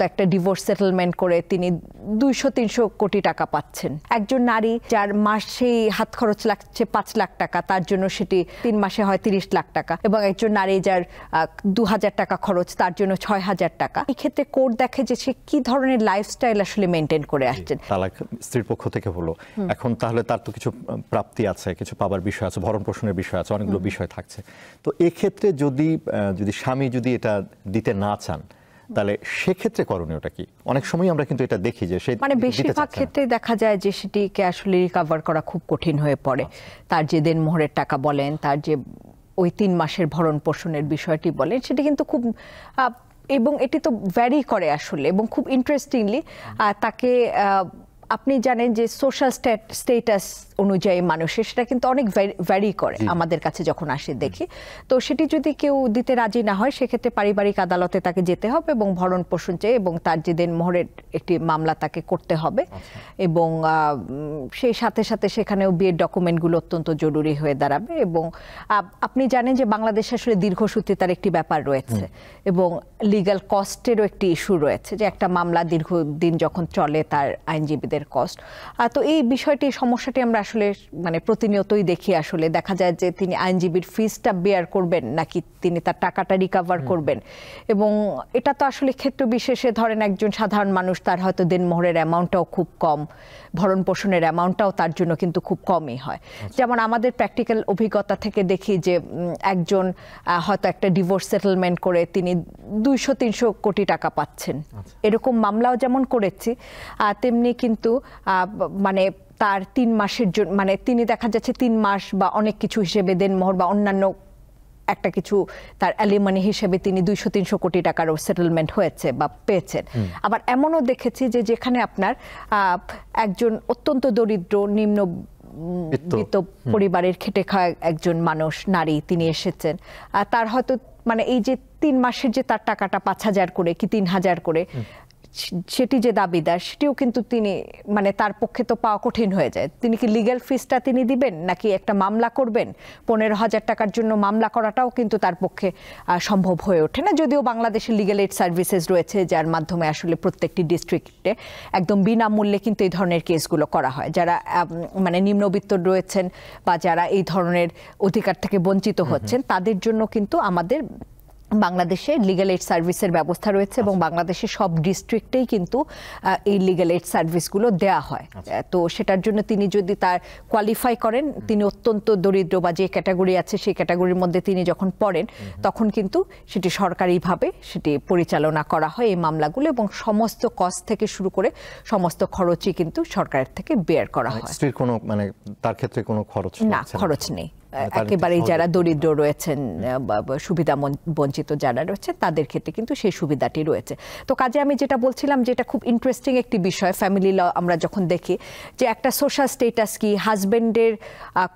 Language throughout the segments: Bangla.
একটা ডিভোর্স সেটেলমেন্ট করে তিনি 200-300 কোটি টাকা পাচ্ছেন। একজন নারী যার মাসে হাত খরচ লাগছে 5 লাখ টাকা, তার জন্য সেটি 3 মাসে হয় 30 লাখ টাকা, এবং একজন নারী যার 2000 টাকা খরচ, তার জন্য 6000 টাকা। এই ক্ষেত্রে কোর্ট দেখে যে সে কি ধরনের লাইফস্টাইল আসলে মেনটেন করে আসছেন। তালাক স্ত্রীর পক্ষ থেকে হলো, এখন তাহলে তার তো কিছু প্রাপ্তি আছে, কিছু পাবার বিষয় আছে, ভরণ পোষণের বিষয় আছে, অনেকগুলো বিষয় থাকছে। তো এক্ষেত্রে যদি স্বামী যদি এটা দিতে না চান, তাহলে সেক্ষেত্রে করণীয়টা কি? অনেক সময় আমরা কিন্তু এটা দেখি যে মানে বেশিরভাগ ক্ষেত্রে দেখা যায় যে সেটিকে আসলে রিকভার করা খুব কঠিন হয়ে পড়ে। তার যে দেনমোহরের টাকা বলেন, তার যে ওই 3 মাসের ভরণ পোষণের বিষয়টি বলেন, সেটি কিন্তু খুব এবং এটি তো ভ্যারি করে আসলে, এবং খুব ইন্টারেস্টিংলি তাকে আপনি জানেন যে সোশ্যাল স্ট্যাটাস অনুযায়ী মানুষের সেটা কিন্তু অনেক ভ্যারি করে আমাদের কাছে যখন আসে দেখি। তো সেটি যদি কেউ দিতে রাজি না হয়, সেক্ষেত্রে পারিবারিক আদালতে তাকে যেতে হবে এবং ভরণ পোষণ চেয়ে এবং তার যে দেনমোহরের একটি মামলা তাকে করতে হবে। এবং সেই সাথে সাথে সেখানেও বিয়ের ডকুমেন্টগুলো অত্যন্ত জরুরি হয়ে দাঁড়াবে। এবং আপনি জানেন যে বাংলাদেশে আসলে দীর্ঘসূত্রিতার একটি ব্যাপার রয়েছে এবং লিগ্যাল কস্টেরও একটি ইস্যু রয়েছে, যে একটা মামলা দীর্ঘদিন যখন চলে তার আইনজীবীদের কস্ট। তো এই বিষয়টি সমস্যাটি আমরা আসলে মানে প্রতিনিয়তই দেখি। আসলে দেখা যায় যে তিনি আইনজীবীর ফিসটা বেয়ার করবেন নাকি তিনি তার টাকাটা রিকভার করবেন। এবং এটা তো আসলে ক্ষেত্র বিশেষে, ধরেন একজন সাধারণ মানুষ, তার হয়তো দেনমোহরের অ্যামাউন্টটাও খুব কম, ভরণ পোষণের অ্যামাউন্টটাও তার জন্য কিন্তু খুব কমই হয়। যেমন আমাদের প্র্যাকটিক্যাল অভিজ্ঞতা থেকে দেখি যে একজন হয়তো একটা ডিভোর্স সেটেলমেন্ট করে তিনি 200-300 কোটি টাকা পাচ্ছেন। এরকম মামলাও যেমন করেছি, তেমনি কিন্তু মানে তার 3 মাসের জন্য, মানে তিনি দেখা যাচ্ছে 3 মাস বা অনেক কিছু হিসেবে দেনমোহর বা অন্যান্য একটা কিছু তার অ্যালিমানি হিসেবে তিনি 200-300 কোটি টাকারও সেটেলমেন্ট হয়েছে বা পেয়েছেন। আবার এমনও দেখেছি যে যেখানে আপনার একজন অত্যন্ত দরিদ্র নিম্নবিত্ত পরিবারের খেটে খাওয়া একজন মানুষ, নারী, তিনি এসেছেন, তার হয়তো মানে এই যে 3 মাসের যে তার টাকাটা 5000 করে কি 3000 করে সেটি যে দাবিদার, সেটিও কিন্তু তিনি মানে তার পক্ষে তো পাওয়া কঠিন হয়ে যায়। তিনি কি লিগ্যাল ফিসটা তিনি দিবেন নাকি একটা মামলা করবেন? 15,000 টাকার জন্য মামলা করাটাও কিন্তু তার পক্ষে সম্ভব হয়ে ওঠে না। যদিও বাংলাদেশে লিগ্যাল এইড সার্ভিসেস রয়েছে, যার মাধ্যমে আসলে প্রত্যেকটি ডিস্ট্রিক্টে একদম বিনামূল্যে কিন্তু এই ধরনের কেসগুলো করা হয়। যারা মানে নিম্নবিত্ত রয়েছেন বা যারা এই ধরনের অধিকার থেকে বঞ্চিত হচ্ছেন, তাদের জন্য কিন্তু আমাদের বাংলাদেশে লিগ্যাল এইড সার্ভিসের ব্যবস্থা রয়েছে এবং বাংলাদেশের সব ডিস্ট্রিক্টেই কিন্তু এই লিগ্যাল এইড সার্ভিসগুলো দেয়া হয়। তো সেটার জন্য তিনি যদি তার কোয়ালিফাই করেন, তিনি অত্যন্ত দরিদ্র বা যে ক্যাটাগরি আছে সেই ক্যাটাগরির মধ্যে তিনি যখন পড়েন, তখন কিন্তু সেটি সরকারিভাবে সেটি পরিচালনা করা হয় এই মামলাগুলো, এবং সমস্ত কস্ট থেকে শুরু করে সমস্ত খরচই কিন্তু সরকারের থেকে বেয়ার করা হয়। স্ত্রীর কোনো মানে তার ক্ষেত্রে কোনো খরচ না, খরচ নেই। একেবারেই যারা দরিদ্র রয়েছেন, সুবিধা বঞ্চিত যারা রয়েছেন, তাদের ক্ষেত্রে কিন্তু সেই সুবিধাটি রয়েছে। তো কাজে আমি যেটা বলছিলাম, যেটা খুব ইন্টারেস্টিং একটি বিষয়, ফ্যামিলি ল আমরা যখন দেখি যে একটা সোশ্যাল স্ট্যাটাস কি, হাজবেন্ডের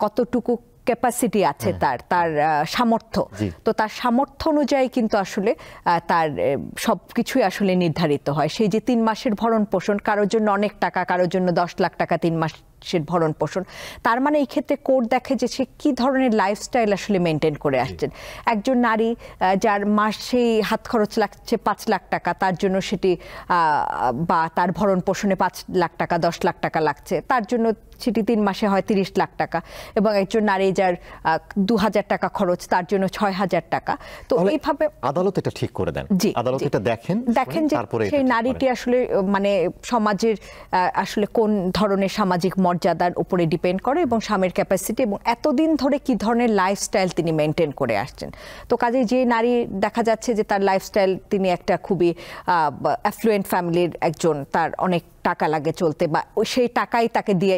কতটুকু ক্যাপাসিটি আছে, তার সামর্থ্য, তো তার সামর্থ্য অনুযায়ী কিন্তু আসলে তার সব কিছুই আসলে নির্ধারিত হয়। সেই যে 3 মাসের ভরণ পোষণ, কারোর জন্য অনেক টাকা, কারোর জন্য 10 লাখ টাকা 3 মাসের ভরণ পোষণ। তার মানে এই ক্ষেত্রে কোর্ট দেখে যে সে কি ধরনের লাইফস্টাইল আসলে মেনটেন করে আসছেন। একজন নারী যার মাসে হাত খরচ লাগছে 5 লাখ টাকা, তার জন্য সেটি বা তার ভরণ পোষণে 5 লাখ টাকা 10 লাখ টাকা লাগছে, তার জন্য সেটি 3 মাসে হয় 30 লাখ টাকা, এবং একজন নারী যার 2000 টাকা খরচ, তার জন্য 6000 টাকা। তো এইভাবে আদালত এটা ঠিক করে দেন, আদালত এটা দেখেন যে সেই নারীটি আসলে মানে সমাজের আসলে কোন ধরনের সামাজিক মর্যাদার উপরে ডিপেন্ড করে এবং স্বামীর ক্যাপাসিটি এবং এতদিন ধরে কি ধরনের লাইফস্টাইল তিনি মেনটেন করে আসছেন। তো কাজে যে নারী দেখা যাচ্ছে যে তার লাইফস্টাইল, তিনি একটা খুবই অ্যাফ্লুয়েন্ট ফ্যামিলির একজন, তার অনেক টাকা লাগে চলতে, বা সেই টাকাই তাকে দিয়ে